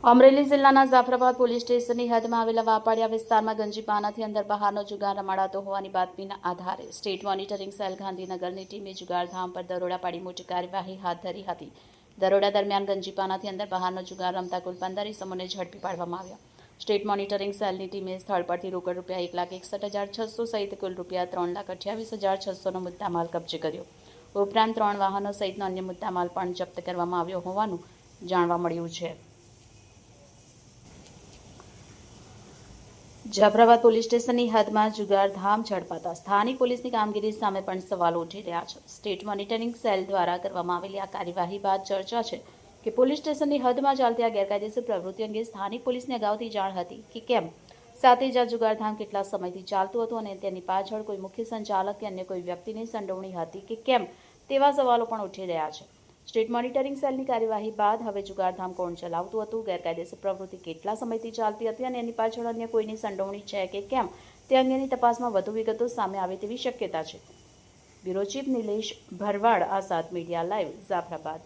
અમરેલી જિલ્લાના જાફરાબાદ પોલીસ સ્ટેશનની હદમાં આવેલા વાપાડિયા વિસ્તારમાં ગંજીપાનાથી અંદર બહારનો જુગાર રમાડાતો હોવાની બાતમીના આધારે સ્ટેટ મોનિટરિંગ સેલ ગાંધીનગરની ટીમે જુગારધામ પર દરોડા પાડી મોટી કાર્યવાહી હાથ ધરી હતી. દરોડા દરમિયાન ગંજીપાનાથી અંદર બહારનો જુગાર રમતા કુલ 15 ઇસમોને ઝડપી પાડવામાં આવ્યા. સ્ટેટ મોનિટરિંગ સેલની ટીમે સ્થળ પરથી રોકડ રૂપિયા 1,61,600 સહિત કુલ રૂપિયા 3,28,600નો મુદ્દામાલ કબજે કર્યો. ઉપરાંત 3 વાહનો સહિતનો અન્ય મુદ્દામાલ પણ જપ્ત કરવામાં આવ્યો હોવાનું જાણવા મળ્યું છે. જાફરાબાદ પોલીસ સ્ટેશનની હદમાં જુગારધામ ઝડપાતા સ્થાનિક પોલીસની કામગીરી સામે પણ સવાલો ઉઠી રહ્યા છે. સ્ટેટ મોનિટરિંગ સેલ દ્વારા કરવામાં આવેલી આ કાર્યવાહી બાદ ચર્ચા છે કે પોલીસ સ્ટેશનની હદમાં ચાલતી આ ગેરકાયદેસર પ્રવૃત્તિ અંગે સ્થાનિક પોલીસને અગાઉથી જાણ હતી કે કેમ, સાથે જ આ જુગારધામ કેટલા સમયથી ચાલતું હતું અને તેની પાછળ કોઈ મુખ્ય સંચાલક કે અન્ય કોઈ વ્યક્તિની સંડોવણી હતી કે કેમ, તેવા સવાલો પણ ઉઠી રહ્યા છે. સ્ટેટ મોનિટરિંગ સેલની કાર્યવાહી બાદ હવે જુગારધામ કોણ ચલાવતું હતું, ગેરકાયદેસર પ્રવૃત્તિ કેટલા સમયથી ચાલતી હતી અને એની પાછળ અન્ય કોઈની સંડોવણી છે કે કેમ, તે અંગેની તપાસમાં વધુ વિગતો સામે આવે તેવી શક્યતા છે. બ્યુરો ચીફ નિલેશ ભરવાડ, આઝાદ મીડિયા લાઈવ, જાફરાબાદ.